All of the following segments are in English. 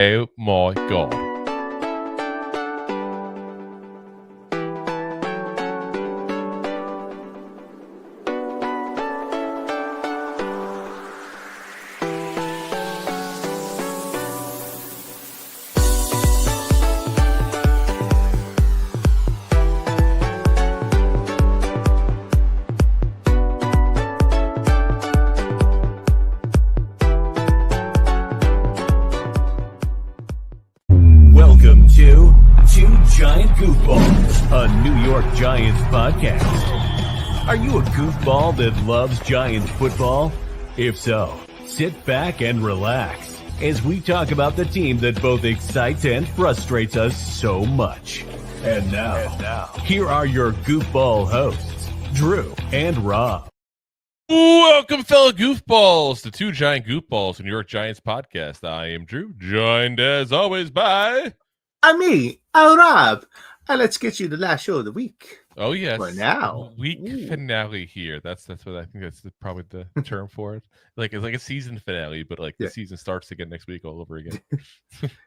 Oh my God. Welcome to Two Giant Goofballs, a New York Giants podcast. Are you a goofball that loves Giants football? If so, sit back and relax as we talk about the team that both excites and frustrates us so much. And now, here are your goofball hosts, Drew and Rob. Welcome, fellow goofballs, to Two Giant Goofballs, a New York Giants podcast. I am Drew, joined as always by... I'm me, I'm Rob. And let's get you the last show of the week. Oh, yes. For now. Week finale here. That's what I think that's probably the term for it. Like it's like a season finale, but like the season starts again next week all over again.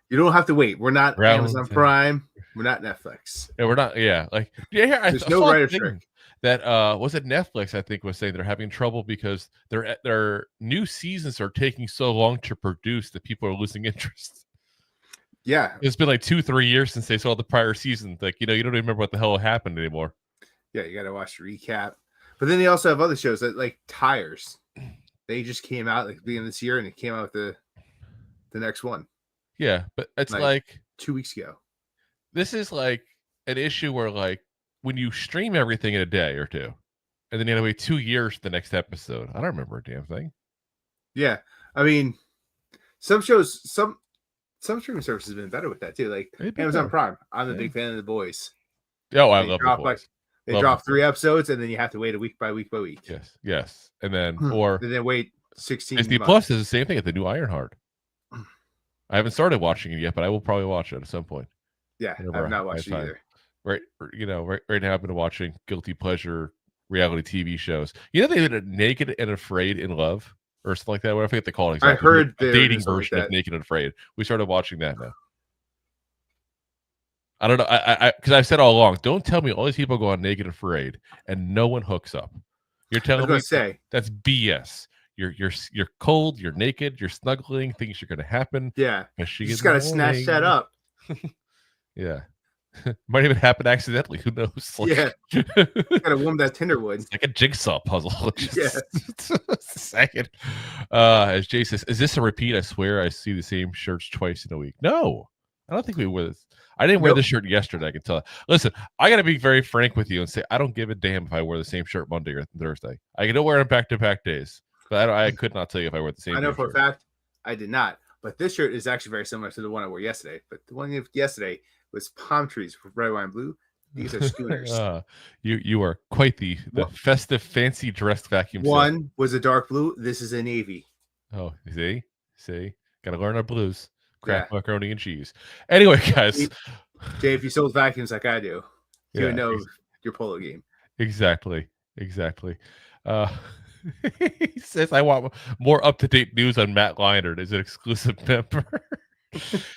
You don't have to wait. We're not Amazon Prime. We're not Netflix. Yeah, we're not. Yeah, like there's no writer trick. That was it. Netflix, I think, was saying they're having trouble because their new seasons are taking so long to produce that people are losing interest. Yeah, it's been like 2-3 years since they saw the prior season. Like you don't even remember what the hell happened anymore. Yeah, you got to watch the recap. But then they also have other shows that like Tires. They just came out like beginning of this year, and it came out with the next one. Yeah, but it's like 2 weeks ago. This is like an issue where like when you stream everything in a day or two, and then you have to wait 2 years for the next episode. I don't remember a damn thing. Yeah, I mean, some shows, some streaming services have been better with that too. Like Amazon Prime. I'm a big fan of The Boys. Oh, I love The Boys. They drop 3 episodes, and then you have to wait week by week. Yes, and then wait 16. Disney Plus is the same thing at the new Ironheart. I haven't started watching it yet, but I will probably watch it at some point. Yeah, I've not watched it either. Right now I've been watching guilty pleasure reality TV shows. You know they did Naked and Afraid in Love or something like that. What I forget they call it exactly. I heard the dating version of Naked and Afraid. We started watching that now. I don't know. I because I've said all along, don't tell me all these people go on Naked and Afraid and no one hooks up. You're telling me that's BS. You're cold, you're naked, you're snuggling, things are gonna happen. Yeah. You just gotta snatch that up. Yeah. Might even happen accidentally. Who knows? Like, gotta warm that Tinderwood. It's like a jigsaw puzzle. Yeah. Second. As Jay says, is this a repeat? I swear I see the same shirts twice in a week. No, I don't think we wear this. I didn't wear this shirt yesterday. I can tell. Listen, I got to be very frank with you and say I don't give a damn if I wear the same shirt Monday or Thursday. I can wear them back-to-back days, but I could not tell you if I wear the same. I know for a fact I did not. But this shirt is actually very similar to the one I wore yesterday. But the one yesterday was palm trees with red, white, and blue. These are schooners. You are quite the festive, fancy dressed vacuum. One was a dark blue. This is a navy. Oh, see, gotta learn our blues. Craft macaroni and cheese. Anyway, guys. Jay, if you sold vacuums like I do, you would know your polo game. Exactly. He says, I want more up-to-date news on Matt Leinart as an exclusive member.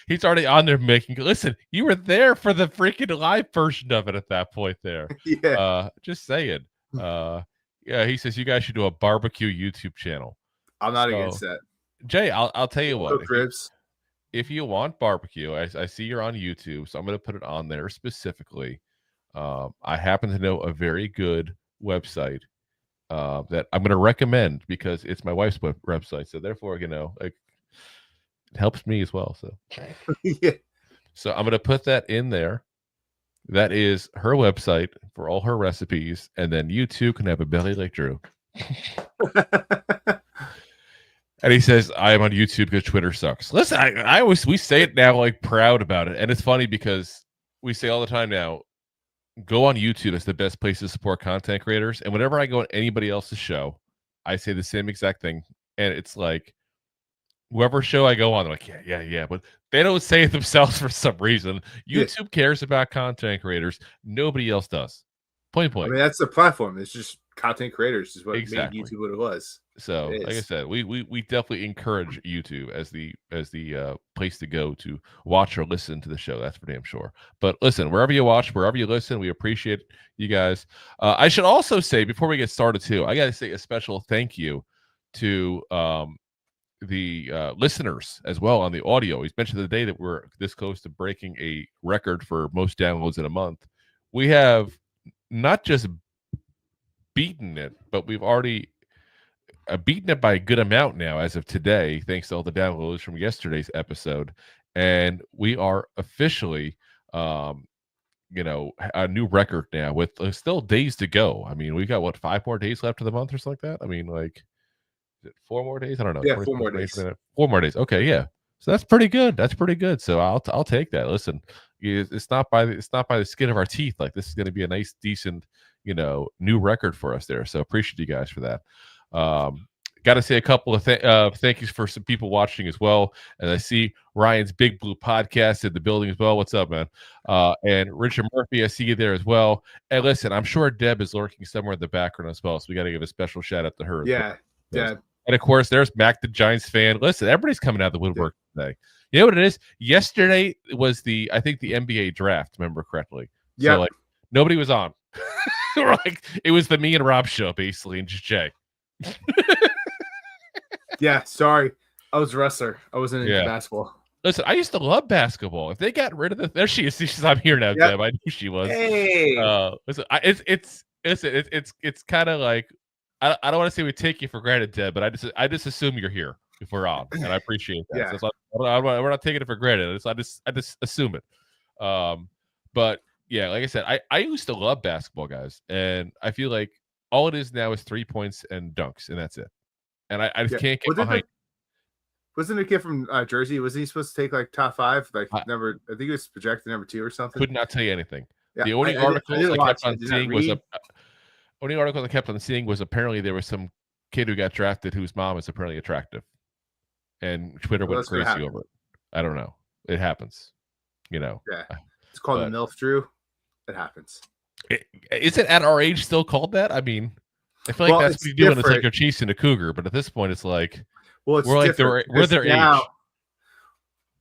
He's already on there making. Listen, you were there for the freaking live version of it at that point there. Yeah. Just saying. He says you guys should do a barbecue YouTube channel. I'm not against that. Jay, I'll tell you what. Ribs. If you want barbecue, I see you're on YouTube, so I'm going to put it on there specifically. I happen to know a very good website that I'm going to recommend because it's my wife's website. So therefore, it helps me as well. So, So I'm going to put that in there. That is her website for all her recipes. And then you too can have a belly like Drew. And he says, I am on YouTube because Twitter sucks. Listen, we say it now like proud about it. And it's funny because we say all the time now, go on YouTube. It's the best place to support content creators. And whenever I go on anybody else's show, I say the same exact thing. And it's like, whoever show I go on, they're like, yeah. But they don't say it themselves for some reason. YouTube cares about content creators. Nobody else does. Point. I mean, that's the platform. It's just content creators is what made Exactly. YouTube what it was. So, It like I is. said, we definitely encourage YouTube as the place to go to watch or listen to the show. That's for damn sure. But listen, wherever you watch, wherever you listen, we appreciate you guys. I should also say before we get started too, I got to say a special thank you to the listeners as well on the audio. He's mentioned the day that we're this close to breaking a record for most downloads in a month. We have not just beaten it, but we've already beaten it by a good amount now as of today, thanks to all the downloads from yesterday's episode. And we are officially, a new record now with still days to go. I mean, we got what, 5 more days left of the month or something like that? I mean, like, is it 4 more days? I don't know. Yeah, 4 more days. 4 more days. Okay, yeah. So that's pretty good. That's pretty good. So I'll take that. Listen, it's not by the skin of our teeth. Like, this is going to be a nice, decent, new record for us there. So appreciate you guys for that. Got to say a couple of thank yous for some people watching as well. And I see Ryan's Big Blue Podcast in the building as well. What's up, man? And Richard Murphy, I see you there as well. And listen, I'm sure Deb is lurking somewhere in the background as well. So we got to give a special shout out to her. Yeah, Deb. And of course, there's Mac the Giants fan. Listen, everybody's coming out of the woodwork today. You know what it is? Yesterday was I think the NBA draft, remember correctly. Yeah. So, like, nobody was on. Like, it was the me and Rob show, basically, and just Jay. Yeah, sorry. I was a wrestler. I wasn't into basketball. Listen, I used to love basketball. If they got rid of there she is. I'm here now, Deb. I knew she was. Hey. Listen, it's kind of like I don't want to say we take you for granted, Deb, but I just assume you're here if we're on, and I appreciate that. Yeah. So we're not taking it for granted. I just assume it. But yeah, like I said, I used to love basketball, guys, and I feel like all it is now is 3 points and dunks, and that's it. And I just can't get behind. Wasn't a kid from Jersey? Was he supposed to take like top 5? Like I think he was projected number 2 or something. Could not tell you anything. Yeah, the only article I kept on seeing was apparently there was some kid who got drafted whose mom is apparently attractive, and Twitter went crazy over it. I don't know. It happens, Yeah, it's called the MILF Drew. It happens. Is it at our age still called that? I mean, I feel like that's what you're doing. It's like you're chasing a cougar, but at this point, it's like, well, it's we're like we're their age.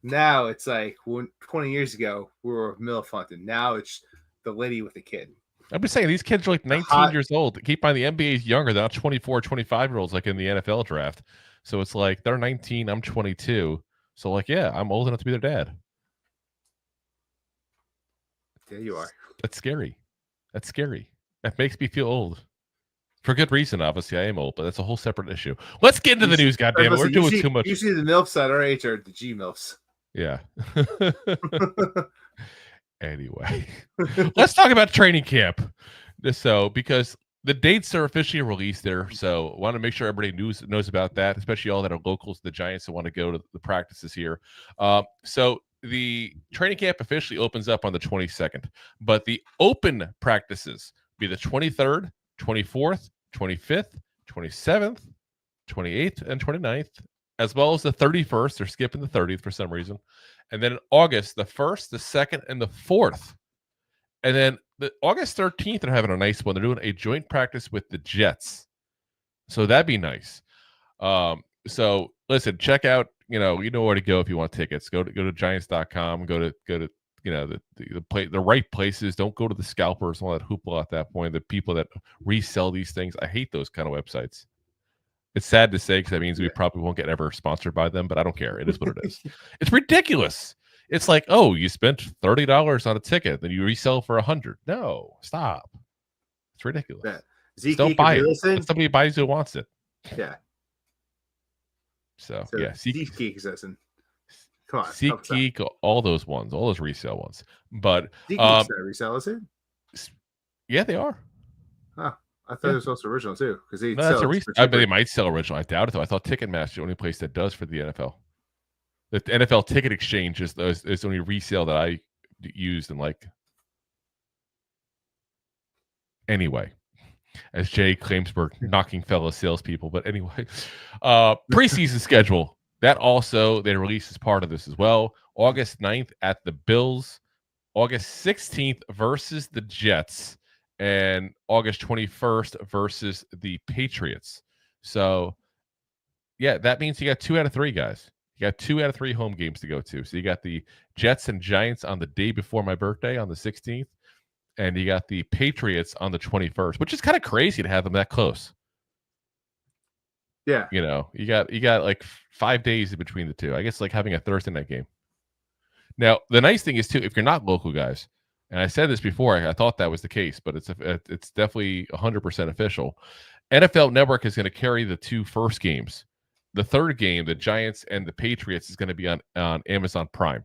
Now it's like 20 years ago we were MILF hunting. Now it's the lady with the kid. I'm just saying these kids are like 19 years old. Keep in mind the NBA is younger. They're not 24, 25-year-olds like in the NFL draft. So it's like they're 19, I'm 22. So like, yeah, I'm old enough to be their dad. There you are. That's scary. That makes me feel old. For good reason, obviously. I am old, but that's a whole separate issue. Let's get into the news, goddammit. We're doing too much. Usually the MILFs at our age are the G-MILFs. Yeah. Anyway, let's talk about training camp. So, because the dates are officially released there, so I want to make sure everybody knows about that, especially all that are locals to the Giants that want to go to the practices here. So the training camp officially opens up on the 22nd, but the open practices be the 23rd, 24th, 25th, 27th, 28th, and 29th, as well as the 31st. They're skipping the 30th for some reason. And then in August, the 1st, the 2nd, and the 4th. And then the August 13th, they're having a nice one. They're doing a joint practice with the Jets. So that'd be nice. So listen, check out, you know where to go if you want tickets. Go to Giants.com, go to the right places. Don't go to the scalpers and all that hoopla at that point. The people that resell these things. I hate those kind of websites. It's sad to say because that means we probably won't get ever sponsored by them, but I don't care. It is what it is. It's ridiculous. It's like, oh, you spent $30 on a ticket, then you resell for $100. No, stop. It's ridiculous. Yeah. Don't buy it. Let somebody buys who wants it. Yeah. So yeah, SeatGeek is listen. Come on, SeatGeek, all those ones, all those resale ones. But SeatGeek's not resale, is it? Yeah, they are. Huh. I thought it was also original too, because they might sell original. I doubt it though. I thought Ticketmaster is the only place that does for the NFL. The NFL Ticket Exchange is the only resale that I used and like. Anyway, as Jay claims we're knocking fellow salespeople, but anyway, preseason schedule that also they release as part of this as well. August 9th at the Bills, August 16th versus the Jets, and August 21st versus the Patriots. So, yeah, that means you got 2 out of 3 guys. You got 2 out of 3 home games to go to. So you got the Jets and Giants on the day before my birthday on the 16th, and you got the Patriots on the 21st, which is kind of crazy to have them that close. Yeah. You know, you got like 5 days in between the two. I guess like having a Thursday night game. Now, the nice thing is too, if you're not local guys, and I said this before, I thought that was the case, but it's definitely 100% official. NFL Network is going to carry the 2 first games. The third game, the Giants and the Patriots, is going to be on Amazon Prime.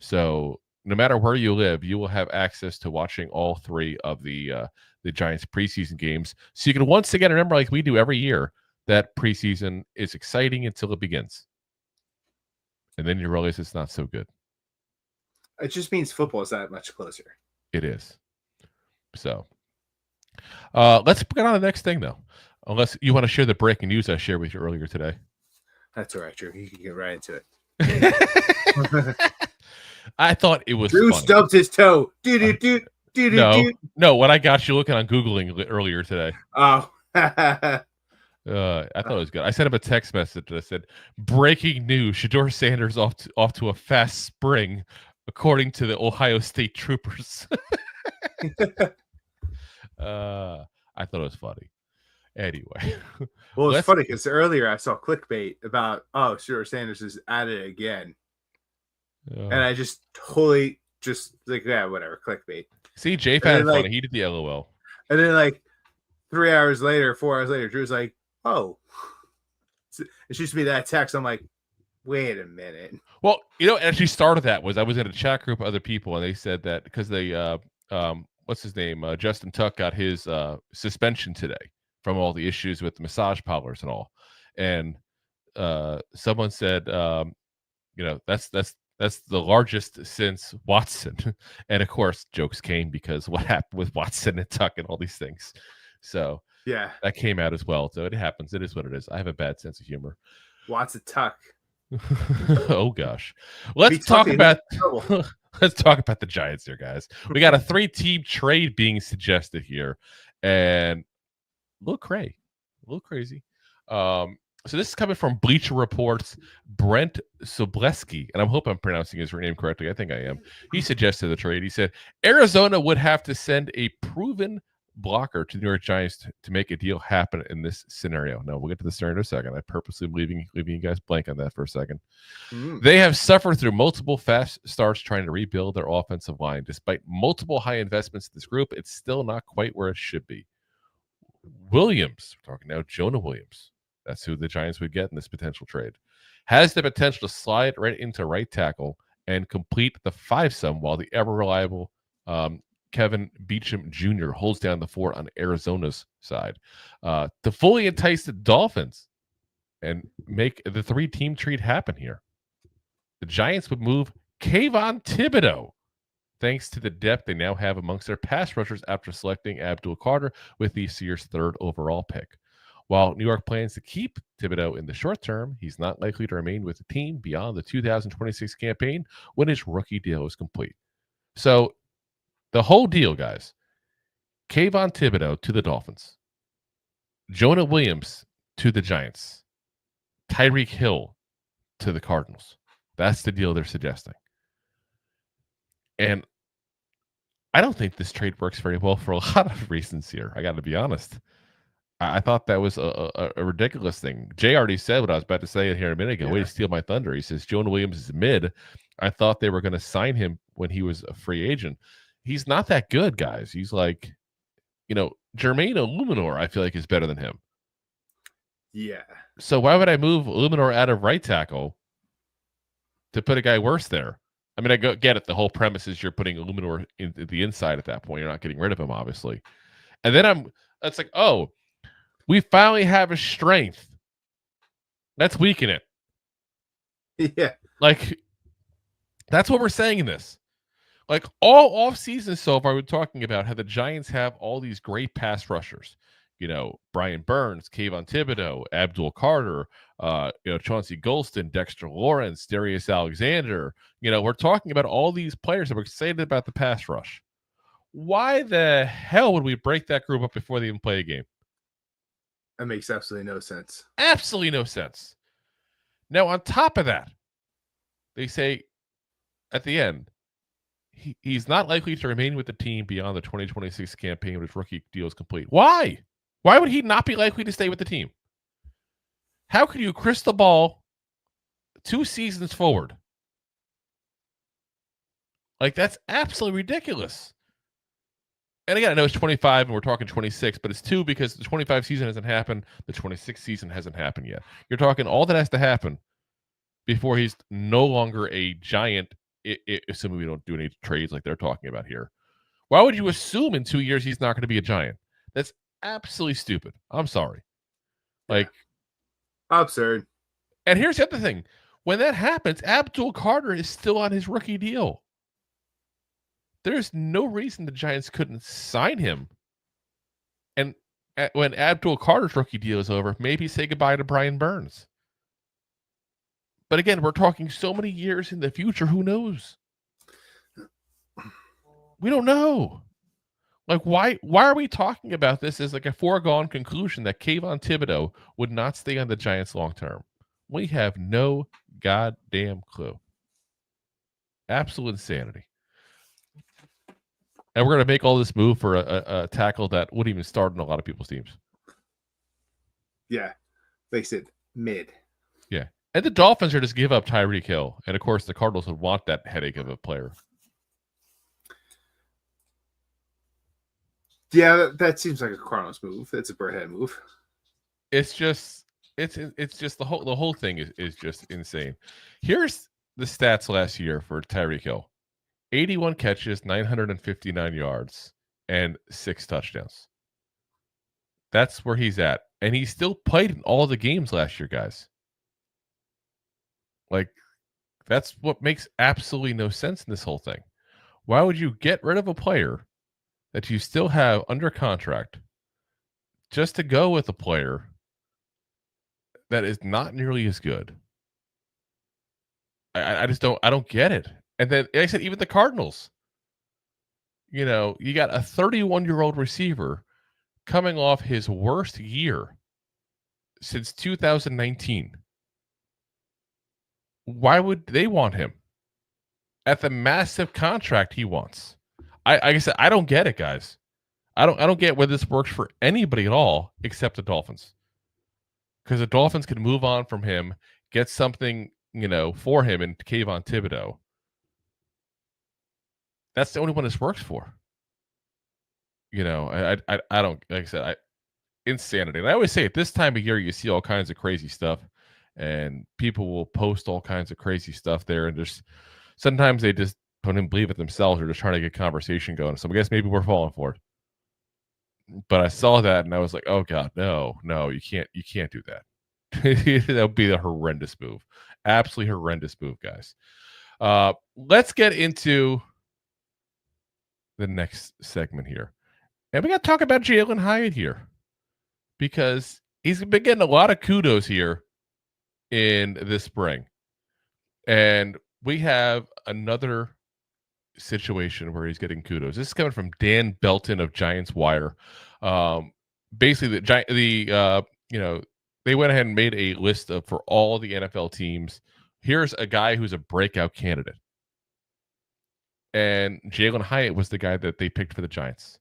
So no matter where you live, you will have access to watching all 3 of the Giants preseason games. So you can once again remember, like we do every year, that preseason is exciting until it begins. And then you realize it's not so good. It just means football is that much closer. It is. So let's get on to the next thing, though. Unless you want to share the breaking news I shared with you earlier today. That's all right, Drew. You can get right into it. I thought it was Drew funny. stubbed his toe. No, what I got you looking on Googling earlier today. Oh. I thought it was good. I sent him a text message that said, "Breaking news: Shedeur Sanders off to a fast spring, according to the Ohio State troopers." I thought it was funny. Anyway, Well, it's funny because earlier I saw clickbait about Shedeur Sanders is at it again, and I just totally just like whatever clickbait. See, Jay found it funny. He did the LOL, and then like 4 hours later, Drew's like, "Oh," it used to be that text. I'm like, wait a minute. Well, actually started that was I was in a chat group of other people, and they said that because they what's his name, Justin Tuck got his suspension today from all the issues with the massage parlors and all, and someone said, that's the largest since Watson, and of course jokes came because what happened with Watson and Tuck and all these things, so yeah, that came out as well. So it happens. It is what it is. I have a bad sense of humor. Watson Tuck. Oh gosh, let's talk about the Giants here, guys. We got a 3-team trade being suggested here, and a little crazy. So this is coming from Bleacher Report's Brent Sobleski, and I hope I'm pronouncing his name correctly. I think I am. He suggested the trade. He said Arizona would have to send a proven blocker to the New York Giants to make a deal happen in this scenario. No, we'll get to the scenario in a second. I purposely leaving you guys blank on that for a second. They have suffered through multiple fast starts trying to rebuild their offensive line. Despite multiple high investments in this group, it's still not quite where it should be. Williams, we're talking now Jonah Williams, that's who the Giants would get in this potential trade, has the potential to slide right into right tackle and complete the 5-some while the ever-reliable Kevin Beecham Jr. holds down the fort on Arizona's side. To fully entice the Dolphins and make the 3-team trade happen here, the Giants would move Kayvon Thibodeaux, thanks to the depth they now have amongst their pass rushers after selecting Abdul Carter with this year's 3rd overall pick. While New York plans to keep Thibodeaux in the short term, he's not likely to remain with the team beyond the 2026 campaign when his rookie deal is complete. So the whole deal, guys, Kayvon Thibodeaux to the Dolphins, Jonah Williams to the Giants, Tyreek Hill to the Cardinals. That's the deal they're suggesting. And I don't think this trade works very well for a lot of reasons here. I got to be honest. I thought that was a ridiculous thing. Jay already said what I was about to say here a minute ago. Yeah. Way to steal my thunder. He says Jonah Williams is mid. I thought they were going to sign him when he was a free agent. He's not that good, guys. He's like, Jermaine Illuminor, I feel like, is better than him. Yeah. So why would I move Illuminor out of right tackle to put a guy worse there? I mean, I get it. The whole premise is you're putting Illuminor in the inside at that point. You're not getting rid of him, obviously. And then it's like, oh, we finally have a strength. Let's weaken it. Yeah. Like, that's what we're saying in this. Like, all offseason so far, we're talking about how the Giants have all these great pass rushers. Brian Burns, Kayvon Thibodeaux, Abdul Carter, Chauncey Golston, Dexter Lawrence, Darius Alexander. We're talking about all these players that we're excited about the pass rush. Why the hell would we break that group up before they even play a game? That makes absolutely no sense. Absolutely no sense. Now, on top of that, they say at the end, he's not likely to remain with the team beyond the 2026 campaign when his rookie deal is complete. Why? Why would he not be likely to stay with the team? How could you crystal ball 2 seasons forward? Like, that's absolutely ridiculous. And again, I know it's 25 and we're talking 26, but it's 2 because the 25 season hasn't happened. The 26 season hasn't happened yet. You're talking all that has to happen before he's no longer a Giant, assuming we don't do any trades like they're talking about here. Why would you assume in 2 years he's not going to be a Giant? That's absolutely stupid. I'm sorry. Like, absurd. And here's the other thing. When that happens, Abdul Carter is still on his rookie deal. There's no reason the Giants couldn't sign him. And when Abdul Carter's rookie deal is over, maybe say goodbye to Brian Burns. But again, we're talking so many years in the future. Who knows? We don't know. Like, why are we talking about this as like a foregone conclusion that Kayvon Thibodeaux would not stay on the Giants long term? We have no goddamn clue. Absolute insanity. And we're going to make all this move for a tackle that wouldn't even start in a lot of people's teams. Yeah. They said mid. Yeah. And the Dolphins are just give up Tyreek Hill. And of course, the Cardinals would want that headache of a player. Yeah, that seems like a Cardinals move. It's a Burhead move. It's just the whole thing is just insane. Here's the stats last year for Tyreek Hill. 81 catches, 959 yards, and 6 touchdowns. That's where he's at. And he still played in all the games last year, guys. Like, that's what makes absolutely no sense in this whole thing. Why would you get rid of a player that you still have under contract just to go with a player that is not nearly as good? I just don't get it. And then, like I said, even the Cardinals, you got a 31-year-old receiver coming off his worst year since 2019. Why would they want him at the massive contract he wants? Like I said, I don't get it, guys. I don't get whether this works for anybody at all except the Dolphins, because the Dolphins can move on from him, get something for him in Kayvon Thibodeaux. That's the only one this works for. I don't, like I said, insanity. And I always say at this time of year, you see all kinds of crazy stuff, and people will post all kinds of crazy stuff there. And just sometimes they just don't even believe it themselves, or just trying to get conversation going. So I guess maybe we're falling for it. But I saw that and I was like, oh God, no, you can't do that. That would be a horrendous move. Absolutely horrendous move, guys. Let's get into the next segment here. And we got to talk about Jalin Hyatt here, because he's been getting a lot of kudos here in this spring. And we have another situation where he's getting kudos. This is coming from Dan Belton of Giants Wire. Basically, they went ahead and made a list for all the NFL teams. Here's a guy who's a breakout candidate. And Jalin Hyatt was the guy that they picked for the Giants.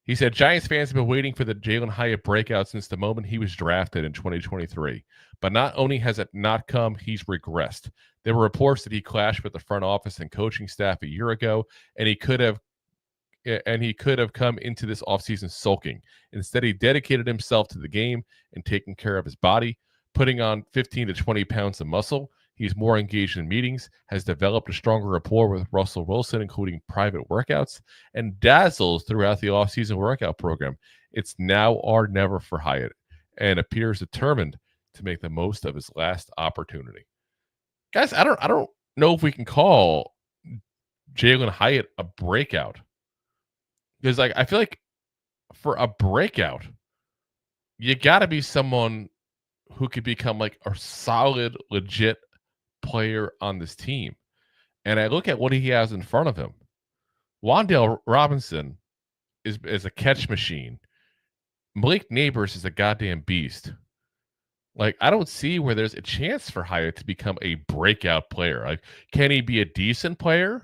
He said, Giants fans have been waiting for the Jalin Hyatt breakout since the moment he was drafted in 2023. But not only has it not come, he's regressed. There were reports that he clashed with the front office and coaching staff a year ago, and he could have come into this offseason sulking. Instead, he dedicated himself to the game and taking care of his body, putting on 15 to 20 pounds of muscle. He's more engaged in meetings, has developed a stronger rapport with Russell Wilson, including private workouts, and dazzles throughout the offseason workout program. It's now or never for Hyatt, and appears determined to make the most of his last opportunity. Guys, I don't know if we can call Jalin Hyatt a breakout. Because I feel like for a breakout, you got to be someone who could become like a solid, legit player on this team. And I look at what he has in front of him. Wan'Dale Robinson is a catch machine. Malik Neighbors is a goddamn beast. Like, I don't see where there's a chance for Hyatt to become a breakout player. Like, can he be a decent player?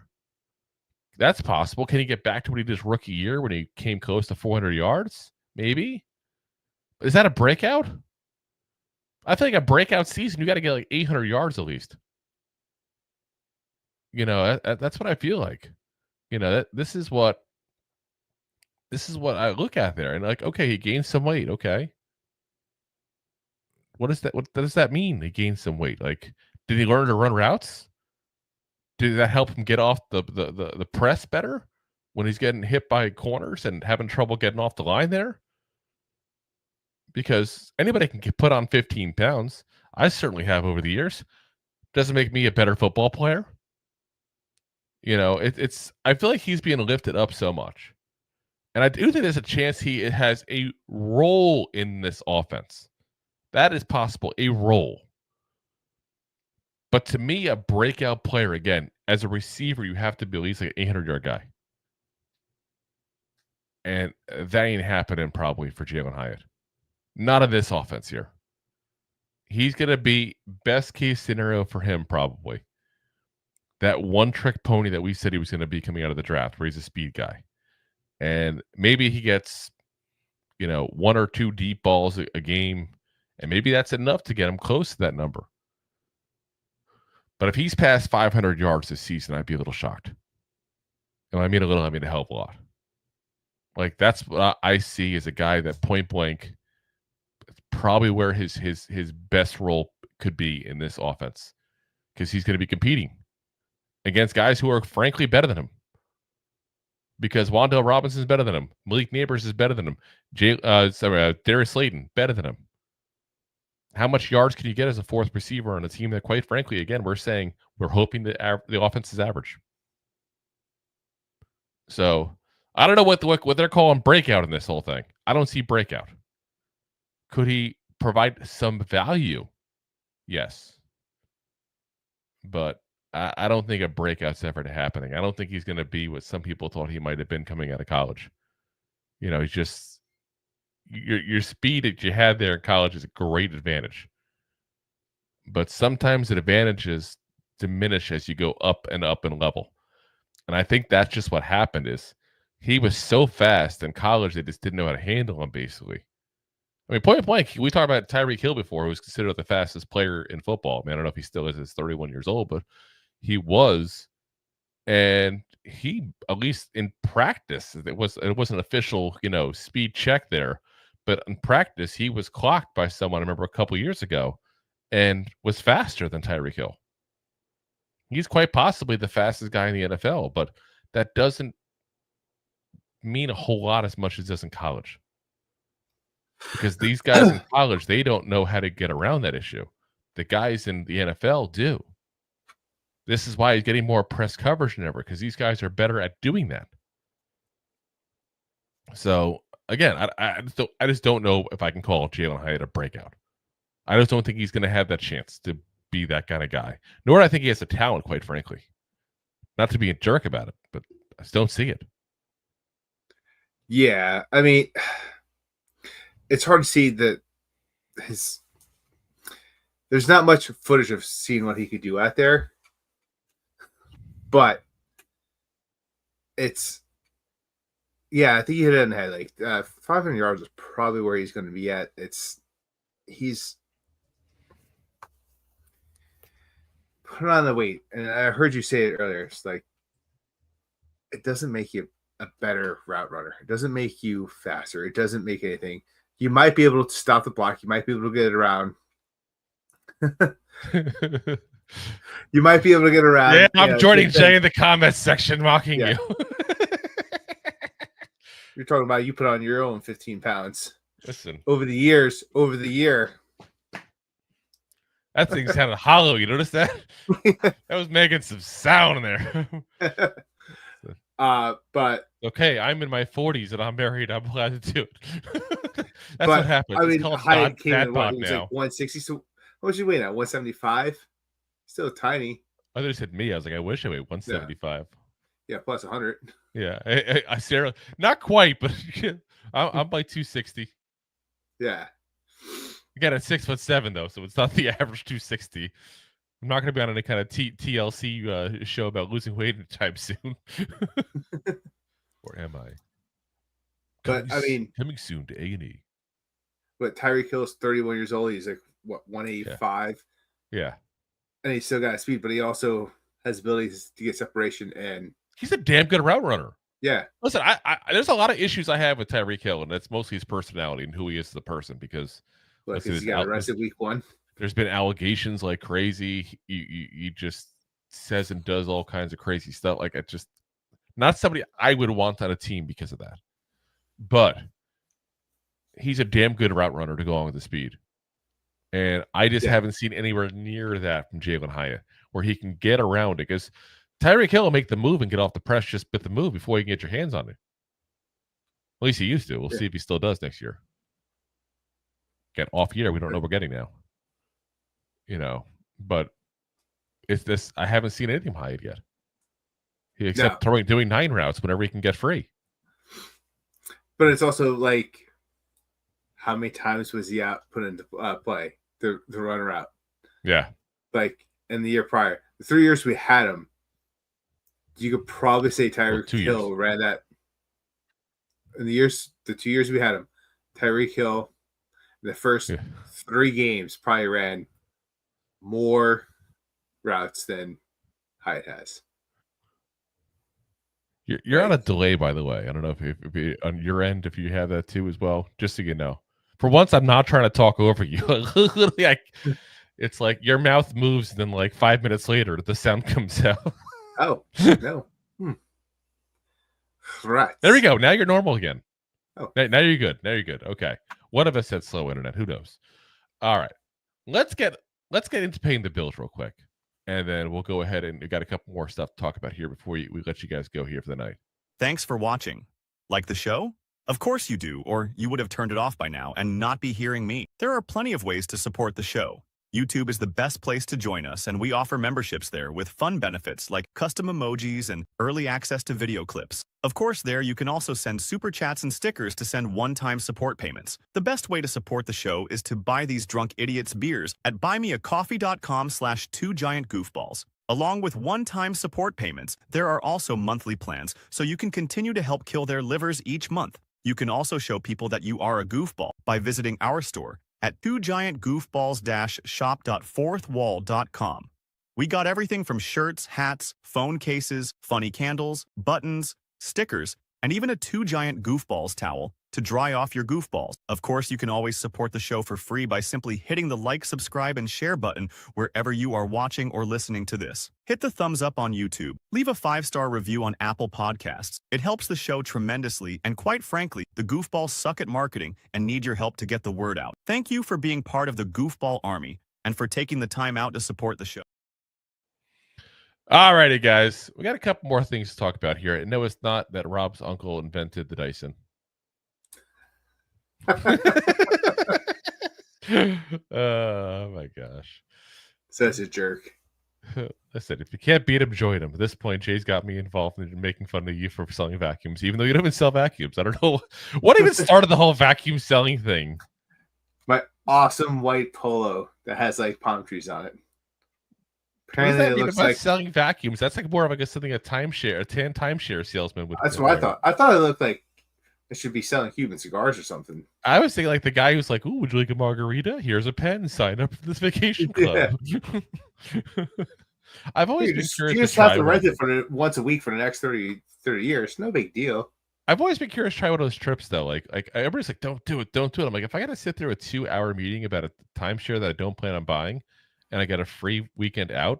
That's possible. Can he get back to what he did his rookie year when he came close to 400 yards? Maybe. Is that a breakout? I feel like a breakout season, you got to get like 800 yards at least. You know, that's what I feel like. You know, this is what I look at there, and like, okay, he gained some weight. Okay, what is that? What does that mean? He gained some weight. Like, did he learn to run routes? Did that help him get off the press better when he's getting hit by corners and having trouble getting off the line there? Because anybody can put on 15 pounds. I certainly have over the years. Doesn't make me a better football player. You know, it's. I feel like he's being lifted up so much. And I do think there's a chance he has a role in this offense. That is possible, a role. But to me, a breakout player, again, as a receiver, you have to be at least like an 800-yard guy. And that ain't happening probably for Jalin Hyatt. Not in this offense here. He's going to be best case scenario for him probably. That one-trick pony that we said he was going to be coming out of the draft where he's a speed guy. And maybe he gets, you know, 1 or 2 deep balls a game, and maybe that's enough to get him close to that number. But if he's past 500 yards this season, I'd be a little shocked. And I mean a little, I mean a hell of a lot. Like, that's what I see as a guy that point blank, probably where his best role could be in this offense, because he's going to be competing against guys who are frankly better than him. Because Wan'Dale Robinson is better than him. Malik Neighbors is better than him. Darius Slayton, better than him. How much yards can you get as a fourth receiver on a team that, quite frankly, again, we're saying we're hoping that the offense is average? So I don't know what they're calling breakout in this whole thing. I don't see breakout. Could he provide some value? Yes. But I don't think a breakout's ever happening. I don't think he's going to be what some people thought he might have been coming out of college. You know, he's just your speed that you had there in college is a great advantage. But sometimes the advantages diminish as you go up and level. And I think that's just what happened is he was so fast in college they just didn't know how to handle him, basically. I mean, point blank, we talked about Tyreek Hill before, who was considered the fastest player in football. I mean, I don't know if he still is. He's 31 years old, but he was, and he, at least in practice, it wasn't official, you know, speed check there, but in practice, he was clocked by someone, I remember a couple years ago, and was faster than Tyreek Hill. He's quite possibly the fastest guy in the NFL, but that doesn't mean a whole lot as much as it does in college. Because these guys in college, they don't know how to get around that issue. The guys in the NFL do. This is why he's getting more press coverage than ever, because these guys are better at doing that. So, again, I just don't know if I can call Jalin Hyatt a breakout. I just don't think he's going to have that chance to be that kind of guy. Nor do I think he has the talent, quite frankly. Not to be a jerk about it, but I just don't see it. Yeah, I mean, it's hard to see that there's not much footage of seeing what he could do out there. But it's, yeah, I think he hit it in the head. Like 500 yards is probably where he's going to be at. He's put on the weight. And I heard you say it earlier. It's like, it doesn't make you a better route runner. It doesn't make you faster. It doesn't make anything. You might be able to stop the block. You might be able to get it around. You might be able to get around. Yeah, I'm joining Jay in the comments section, mocking you. You're talking about you put on your own 15 pounds. Listen, over the year. That thing sounded hollow. You notice that? That was making some sound in there. But okay, I'm in my 40s and I'm married. I'm allowed to do it. That's what happens. I mean, it's called dad bod now. Like 160. So what was you weighing at? 175. Still tiny. Others said me. I was like, I wish I weighed 175. Yeah, plus 100. Yeah, I Sarah, not quite, but I'm like 260. Yeah. Again, at 6'7" though, so it's not the average 260. I'm not going to be on any kind of TLC show about losing weight anytime soon. Or am I? But I mean, coming soon to A&E. But Tyreek Hill is 31 years old. He's like, what, 185? Yeah. And he's still got speed, but he also has abilities to get separation. And he's a damn good route runner. Yeah. Listen, I there's a lot of issues I have with Tyreek Hill, and that's mostly his personality and who he is as a person. Because he got arrested week 1. There's been allegations like crazy. He just says and does all kinds of crazy stuff. Like, it just not somebody I would want on a team because of that. But he's a damn good route runner to go on with the speed. And I just haven't seen anywhere near that from Jalen Hyatt, where he can get around it. Because Tyreek Hill will make the move and get off the press just with the move before you can get your hands on it. At least he used to. We'll see if he still does next year. Get off year, we don't know what we're getting now. But it's this. I haven't seen anything from Hyatt yet. Except doing 9 routes whenever he can get free. But it's also like, how many times was he out put into play the run route? Yeah. Like in the year prior, the 3 years we had him, you could probably say Tyreek Hill ran that. In the 2 years we had him, Tyreek Hill, the first 3 games probably ran more routes than Hyatt has. You're on a delay, by the way. I don't know if on your end, if you have that too as well, just so you know. For once, I'm not trying to talk over you. Literally, it's like your mouth moves, and then like 5 minutes later, the sound comes out. Oh, no. Right. There we go. Now you're normal again. Oh. Now you're good. Now you're good. Okay. One of us had slow internet. Who knows? All right. Let's get into paying the bills real quick. And then we'll go ahead and we got a couple more stuff to talk about here before we let you guys go here for the night. Thanks for watching. Like the show? Of course you do, or you would have turned it off by now and not be hearing me. There are plenty of ways to support the show. YouTube is the best place to join us, and we offer memberships there with fun benefits like custom emojis and early access to video clips. Of course, there you can also send super chats and stickers to send one-time support payments. The best way to support the show is to buy these drunk idiots beers at buymeacoffee.com/2giantgoofballs. Along with one-time support payments, there are also monthly plans, so you can continue to help kill their livers each month. You can also show people that you are a goofball by visiting our store at 2giantgoofballs-shop.fourthwall.com. We got everything from shirts, hats, phone cases, funny candles, buttons, stickers, and even a 2 Giant Goofballs towel to dry off your goofballs. Of course, you can always support the show for free by simply hitting the like, subscribe, and share button wherever you are watching or listening to this. Hit the thumbs up on YouTube. Leave a 5-star review on Apple Podcasts. It helps the show tremendously, and quite frankly, the goofballs suck at marketing and need your help to get the word out. Thank you for being part of the Goofball Army and for taking the time out to support the show. All righty, guys. We got a couple more things to talk about here. And no, it's not that Rob's uncle invented the Dyson. Oh my gosh. Such a jerk. Listen, if you can't beat him, join him. At this point, Jay's got me involved in making fun of you for selling vacuums, even though you don't even sell vacuums. I don't know what even started the whole vacuum selling thing. My awesome white polo that has like palm trees on it. Apparently, it looks like selling vacuums. That's like more of like something a timeshare salesman would. That's what I thought. I thought it looked like it should be selling Cuban cigars or something. I was thinking like the guy who's like, "Ooh, would you like a margarita? Here's a pen. Sign up for this vacation club." Yeah. I've always been curious. You just have to rent it for once a week for the next 30 years. No big deal. I've always been curious to try one of those trips though. Like everybody's like, "Don't do it, don't do it." I'm like, if I got to sit through a 2-hour meeting about a timeshare that I don't plan on buying, and I get a free weekend out,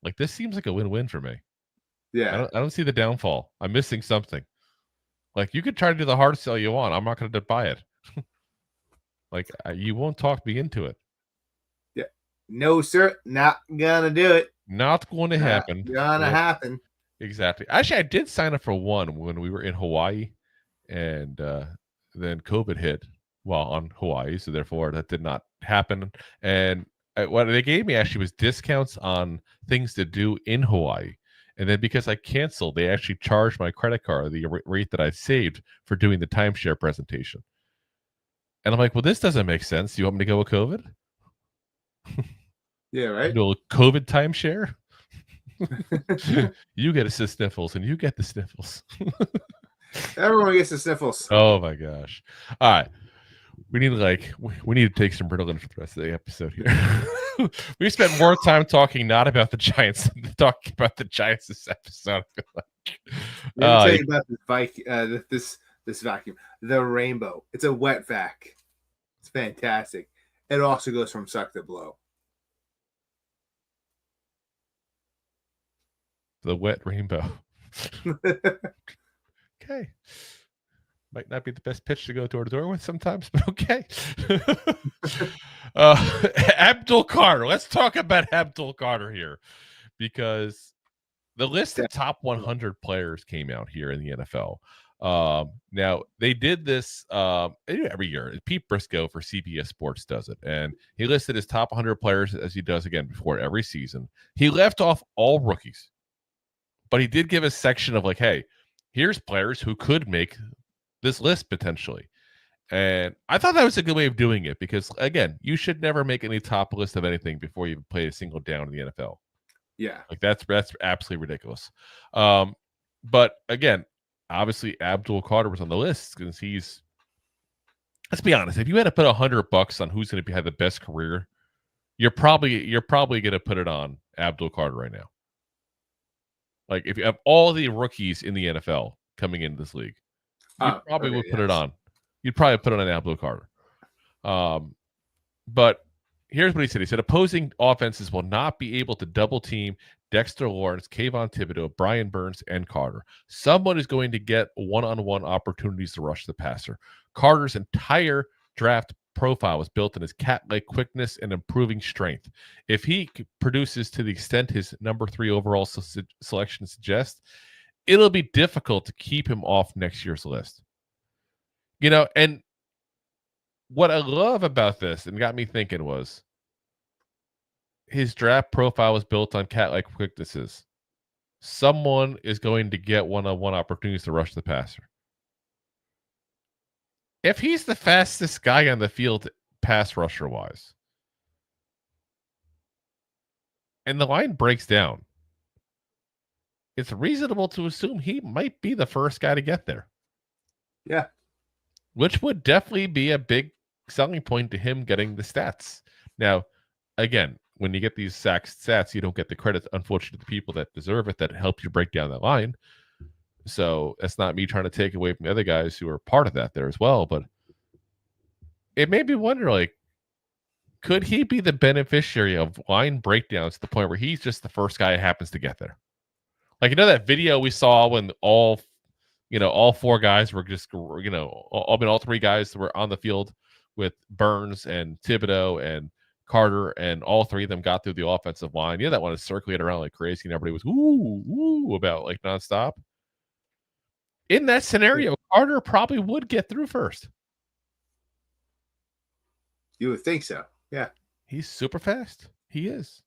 like this seems like a win-win for me. Yeah, I don't see the downfall. I'm missing something. Like you could try to do the hard sell you want. I'm not going to buy it. Like you won't talk me into it. Yeah, no sir, not gonna do it. Not going to happen. Gonna happen. Exactly. Actually, I did sign up for one when we were in Hawaii, and then COVID hit while on Hawaii, so therefore that did not happen. And what they gave me actually was discounts on things to do in Hawaii. And then because I canceled, they actually charged my credit card the rate that I saved for doing the timeshare presentation. And I'm like, well, this doesn't make sense. You want me to go with COVID? Yeah, right. Do a COVID timeshare? You get the sniffles, and you get the sniffles. Everyone gets the sniffles. Oh my gosh! All right, we need to take some Ritalin for the rest of the episode here. We spent more time talking not about the Giants than talking about the Giants this episode. I feel like. Let me tell you about this vacuum, the Rainbow. It's a wet vac. It's fantastic. It also goes from suck to blow. The wet rainbow. Okay. Might not be the best pitch to go door to door with sometimes, but okay. Abdul Carter. Let's talk about Abdul Carter here, because the list of top 100 players came out here in the NFL. Now, they did this every year. Pete Briscoe for CBS Sports does it, and he listed his top 100 players, as he does again before every season. He left off all rookies, but he did give a section of like, hey, here's players who could make this list potentially. And I thought that was a good way of doing it, because again, you should never make any top list of anything before you've played a single down in the NFL. Yeah. Like that's absolutely ridiculous. But again, obviously Abdul Carter was on the list because let's be honest, if you had to put $100 on who's going to have the best career, you're probably going to put it on Abdul Carter right now. Like if you have all the rookies in the NFL coming into this league, you probably would put it on. You'd probably put it on Abdul Carter. But here's what he said. He said opposing offenses will not be able to double team Dexter Lawrence, Kayvon Thibodeaux, Brian Burns, and Carter. Someone is going to get one-on-one opportunities to rush the passer. Carter's entire draft profile was built on his cat-like quickness and improving strength. If he produces to the extent his number 3 overall selection suggests, it'll be difficult to keep him off next year's list. You know, and what I love about this and got me thinking was his draft profile was built on cat-like quicknesses. Someone is going to get one-on-one opportunities to rush the passer. If he's the fastest guy on the field pass rusher-wise, and the line breaks down, it's reasonable to assume he might be the first guy to get there. Yeah. Which would definitely be a big selling point to him getting the stats. Now, again, when you get these stats, you don't get the credit, unfortunately, to the people that deserve it, that help you break down that line. So that's not me trying to take away from the other guys who are part of that there as well. But it made me wonder, like, could he be the beneficiary of line breakdowns to the point where he's just the first guy who happens to get there? Like, you know, that video we saw when all 4 guys were just, all 3 guys were on the field with Burns and Thibodeaux and Carter, and all 3 of them got through the offensive line. Yeah, that one is circulating around like crazy, and everybody was ooh about like nonstop. In that scenario, Carter probably would get through first. You would think so. Yeah. He's super fast. He is.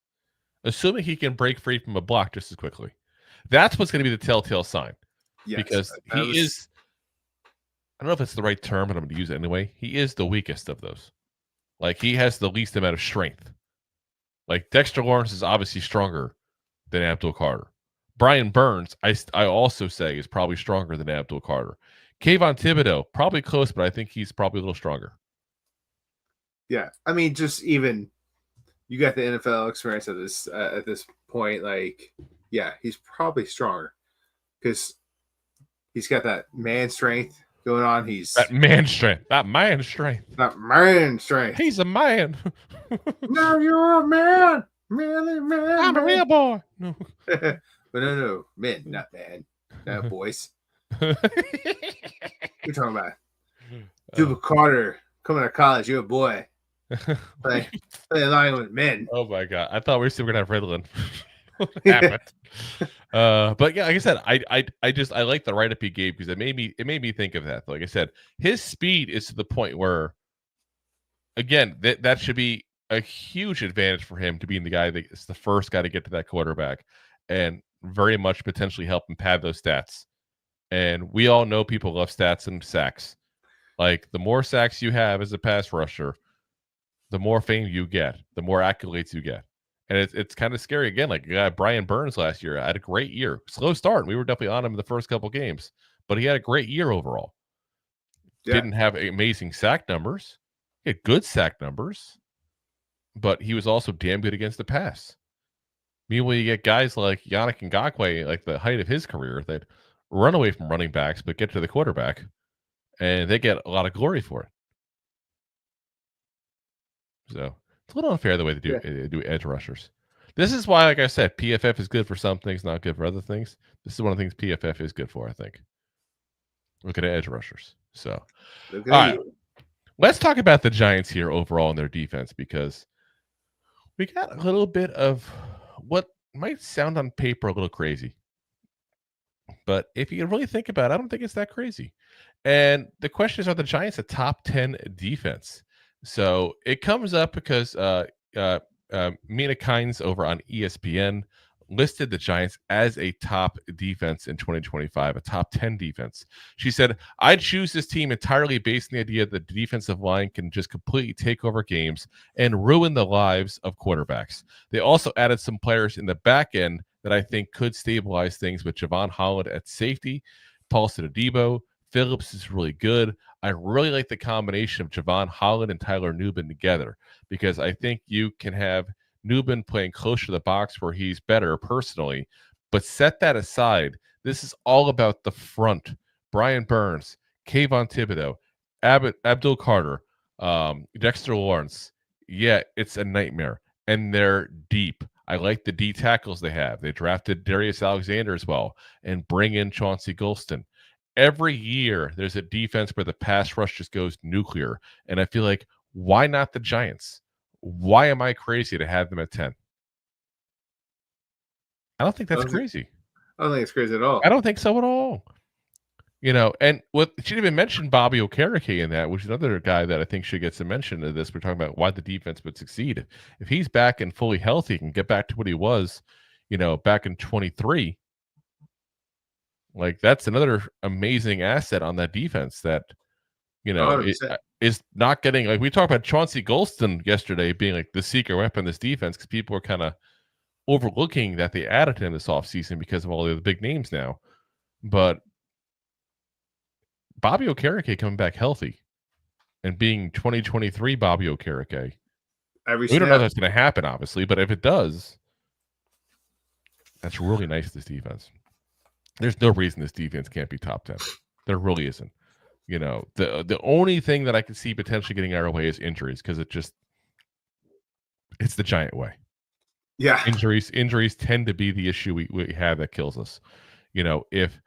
Assuming he can break free from a block just as quickly. That's what's going to be the telltale sign. Yes, because he is, I don't know if it's the right term, but I'm going to use it anyway. He is the weakest of those. Like, he has the least amount of strength. Like, Dexter Lawrence is obviously stronger than Abdul Carter. Brian Burns, I also say, is probably stronger than Abdul Carter. Kayvon Thibodeaux, probably close, but I think he's probably a little stronger. Yeah. I mean, just even you got the NFL experience at this point. Like, yeah, he's probably stronger because he's got that man strength going on. That man strength. He's a man. No, you're a man. Manly man. I'm a real boy. No. But no, men, not man. No, boys. You're talking about Juba Carter coming out of college. You're a boy. Play line with men. Oh my god! I thought we were still gonna have Ritalin. Happened. But yeah, like I said, I like the write-up he gave because it made me think of that. Like I said, his speed is to the point where, again, that should be a huge advantage for him to being the guy that is the first guy to get to that quarterback. And very much potentially help him pad those stats. And we all know people love stats and sacks. Like, the more sacks you have as a pass rusher, the more fame you get, the more accolades you get. And it's kind of scary again. Like, Brian Burns last year had a great year. Slow start. We were definitely on him in the first couple games, but he had a great year overall. Yeah. Didn't have amazing sack numbers. He had good sack numbers, but he was also damn good against the pass. Meanwhile, you get guys like Yannick Ngakoue, like the height of his career, that run away from running backs but get to the quarterback, and they get a lot of glory for it. So it's a little unfair the way they do edge rushers. This is why, like I said, PFF is good for some things, not good for other things. This is one of the things PFF is good for, I think. Look at edge rushers. So, all right, let's talk about the Giants here overall in their defense, because we got a little bit of what might sound on paper a little crazy. But if you really think about it, I don't think it's that crazy. And the question is, are the Giants a top 10 defense? So it comes up because Mina Kimes over on ESPN listed the Giants as a top defense in 2025, a top 10 defense. She said, "I'd choose this team entirely based on the idea that the defensive line can just completely take over games and ruin the lives of quarterbacks. They also added some players in the back end that I think could stabilize things with Javon Holland at safety, Paulson Adebo. Phillips is really good. I really like the combination of Javon Holland and Tyler Nubin together, because I think you can have Nubin playing closer to the box where he's better personally. But set that aside. This is all about the front. Brian Burns, Kayvon Thibodeaux, Abdul Carter, Dexter Lawrence. Yeah, it's a nightmare. And they're deep. I like the D tackles they have. They drafted Darius Alexander as well and bring in Chauncey Golston. Every year, there's a defense where the pass rush just goes nuclear. And I feel like, why not the Giants? Why am I crazy to have them at 10? I don't think that's crazy. I don't think it's crazy at all. I don't think so at all. And what she didn't even mention Bobby Okereke in that, which is another guy that I think should get some mention of this. We're talking about why the defense would succeed. If he's back and fully healthy and get back to what he was, back in 23, like, that's another amazing asset on that defense that, is not getting, like, we talked about Chauncey Golston yesterday being like the secret weapon in this defense, because people are kind of overlooking that they added him this offseason because of all the big names now. But Bobby Okereke coming back healthy and being 2023 Bobby Okereke. We don't know if that's going to happen, obviously, but if it does, that's really nice, this defense. There's no reason this defense can't be top 10. There really isn't. The only thing that I can see potentially getting our way is injuries, because it's the Giant way. Yeah. Injuries tend to be the issue we have that kills us. If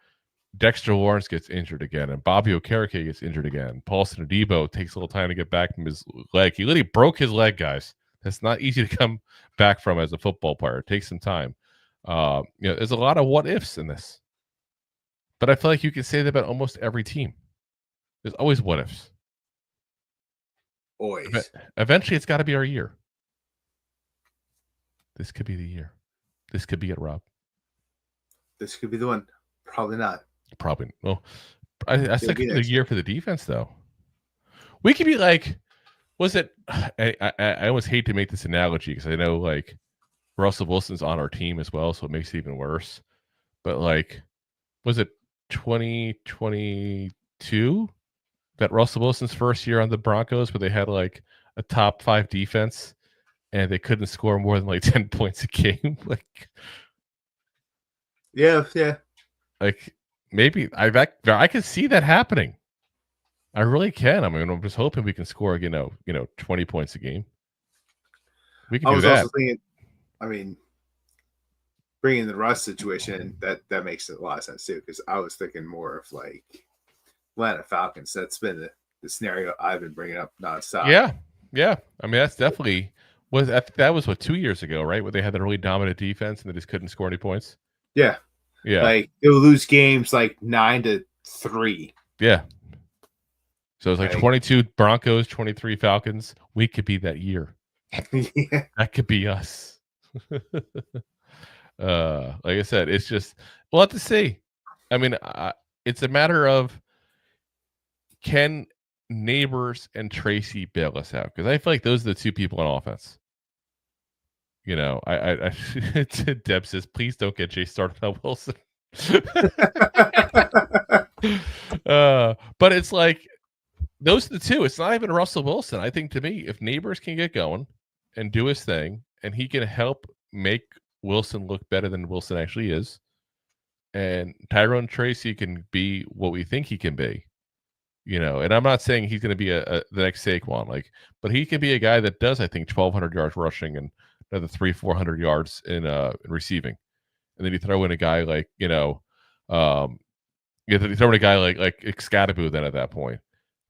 Dexter Lawrence gets injured again and Bobby Okereke gets injured again, Paulson Adebo takes a little time to get back from his leg. He literally broke his leg, guys. That's not easy to come back from as a football player. It takes some time. There's a lot of what ifs in this. But I feel like you can say that about almost every team. There's always what ifs. Always. Eventually, it's got to be our year. This could be the year. This could be it, Rob. This could be the one. Probably not. Probably. Well, I think the year for the defense, though. We could be like, was it? I always hate to make this analogy because I know, like, Russell Wilson's on our team as well, so it makes it even worse. But, like, was it 2022 that Russell Wilson's first year on the Broncos, where they had like a top 5 defense and they couldn't score more than like 10 points a game? Like, yeah. Like, maybe I can see that happening. I really can. I mean, I'm just hoping we can score, 20 points a game. We can do that. Also thinking, bringing the Russ situation, that makes a lot of sense too, because I was thinking more of like Atlanta Falcons. That's been the scenario I've been bringing up nonstop. Yeah. I mean, that's definitely that was 2 years ago, right? Where they had that really dominant defense and they just couldn't score any points. Yeah. Like, they would lose games like 9-3. Yeah. So it's like 22 Broncos, 23 Falcons. We could be that year. Yeah. That could be us. Like I said, it's just we'll have to see. I mean, it's a matter of can Neighbors and Tracy bail us out, because I feel like those are the two people on offense. You know, I Deb says, please don't get Jay started on Wilson. But it's like those are the two. It's not even Russell Wilson. I think to me, if Neighbors can get going and do his thing, and he can help make Wilson look better than Wilson actually is, and Tyrone Tracy can be what we think he can be, you know. And I'm not saying he's going to be the next Saquon, like, but he can be a guy that does, I think, 1,200 yards rushing and another 300-400 yards in receiving. And then you throw in a guy like, you know, you throw in a guy like Scadaboo then at that point.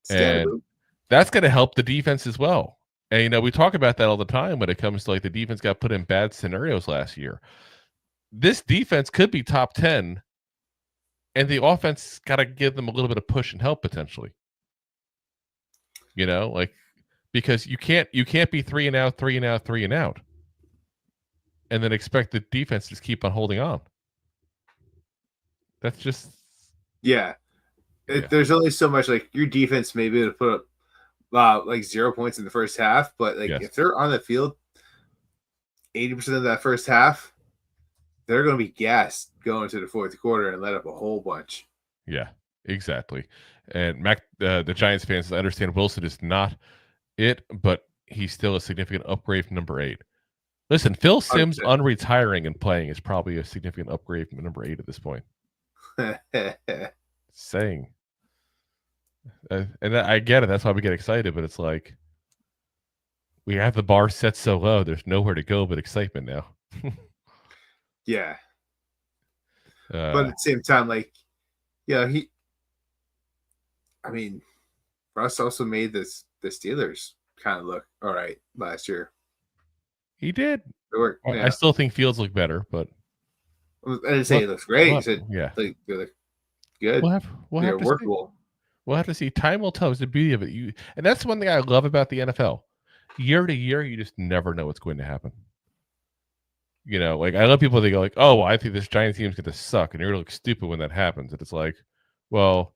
And that's going to help the defense as well. And, you know, we talk about that all the time when it comes to like the defense got put in bad scenarios last year. This defense could be top 10, and the offense got to give them a little bit of push and help potentially. You know, like, because you can't be 3 and out, 3 and out, 3 and out, and then expect the defense to just keep on holding on. That's just there's only so much. Like, your defense may be able to put up like 0 points in the first half, but like if they're on the field 80% of that first half, they're going to be gassed going to the fourth quarter and let up a whole bunch. Yeah, exactly. And Mac, the Giants fans, I understand Wilson is not it, but he's still a significant upgrade from number 8. Listen, Phil Simms 100%. Unretiring and playing is probably a significant upgrade from number 8 at this point. Saying. And I get it. That's why we get excited, but it's like we have the bar set so low. There's nowhere to go but excitement now. Yeah. But at the same time, like, Russ also made the Steelers kind of look all right last year. He did. I still think Fields looked better, but I didn't say he looks great. He said, they look good. We'll have workable. We'll have to see. Time will tell. Is the beauty of it. And that's one thing I love about the NFL. Year to year, you just never know what's going to happen. You know, like, I love people that go like, oh, well, I think this Giants team's going to suck, and you're going to look stupid when that happens. And it's like, well,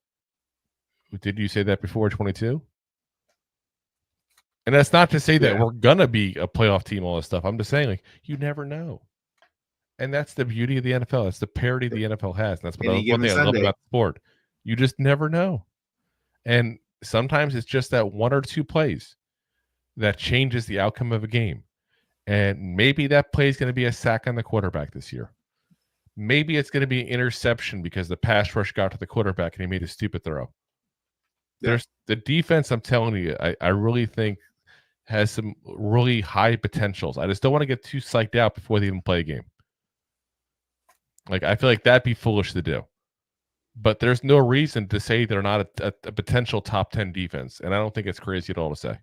did you say that before 22? And that's not to say that we're going to be a playoff team, all this stuff. I'm just saying, like, you never know. And that's the beauty of the NFL. That's the parity the NFL has. And that's one thing I love about the sport. You just never know. And sometimes it's just that 1 or 2 plays that changes the outcome of a game. And maybe that play is going to be a sack on the quarterback this year. Maybe it's going to be an interception because the pass rush got to the quarterback and he made a stupid throw. There's the defense, I'm telling you, I really think has some really high potentials. I just don't want to get too psyched out before they even play a game. Like, I feel like that'd be foolish to do. But there's no reason to say they're not a potential top 10 defense. And I don't think it's crazy at all to say.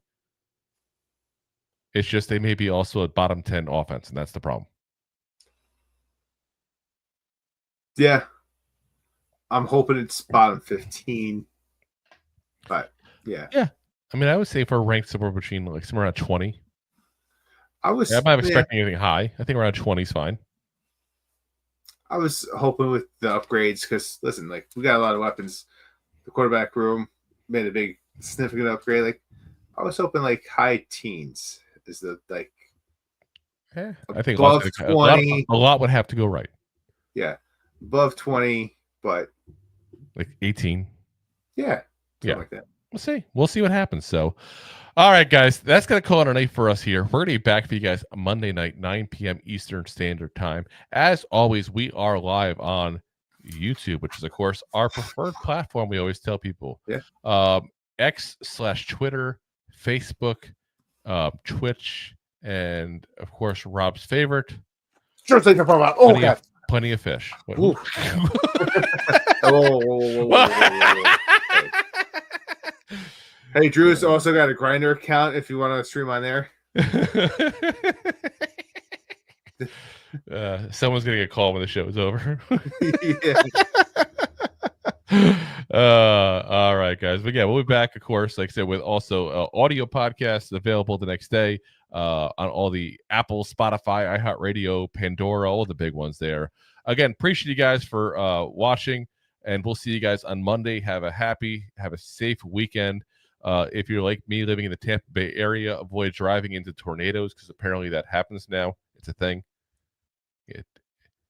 It's just they may be also a bottom 10 offense, and that's the problem. Yeah. I'm hoping it's bottom 15. But, yeah. Yeah. I mean, I would say if we're ranked somewhere between, like, somewhere around 20. I'm not expecting anything high. I think around 20 is fine. I was hoping with the upgrades because, listen, like, we got a lot of weapons. The quarterback room made a big, significant upgrade. Like, I was hoping, like, high teens is the, like, I think above 20. A lot would have to go right. Yeah. Above 20, but like 18. Yeah. Like that. We'll see what happens. So, all right, guys, that's going to call it a night for us here. We're going to be back for you guys Monday night, 9 p.m. Eastern Standard Time. As always, we are live on YouTube, which is, of course, our preferred platform. We always tell people. Yeah. X/Twitter, Facebook, Twitch, and, of course, Rob's favorite. Sure, take a oh, God. Plenty of fish. Hey, Drew's also got a Grinder account if you want to stream on there. Someone's going to get called when the show is over. All right, guys. But yeah, we'll be back, of course, like I said, with also audio podcasts available the next day. on all the Apple, Spotify, iHeartRadio, Pandora, all the big ones there. Again, appreciate you guys for watching, and we'll see you guys on Monday. Have a safe weekend. If you're like me, living in the Tampa Bay area, avoid driving into tornadoes, because apparently that happens now. It's a thing.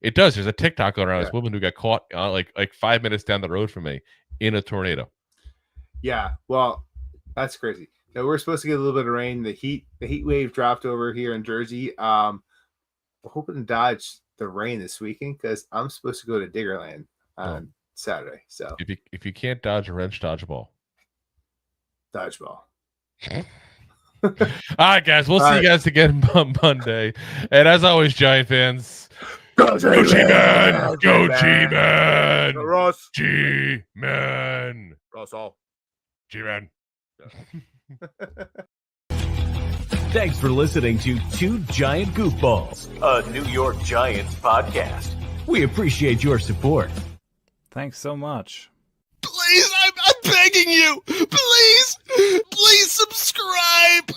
It does. There's a TikTok going around. This woman who got caught like 5 minutes down the road from me in a tornado. Yeah, well, that's crazy. Now, we're supposed to get a little bit of rain. The heat wave dropped over here in Jersey. We're hoping to dodge the rain this weekend because I'm supposed to go to Diggerland on Saturday. So if you can't dodge a wrench, dodge a ball. Dodgeball. All right, guys. We'll see you guys again on Monday. And as always, Giant fans, go G-Man! Go G-Man! Ross. G-Man! Russell. G-Man. Thanks for listening to Two Giant Goofballs, a New York Giants podcast. We appreciate your support. Thanks so much. Please, I'm begging you. Please subscribe.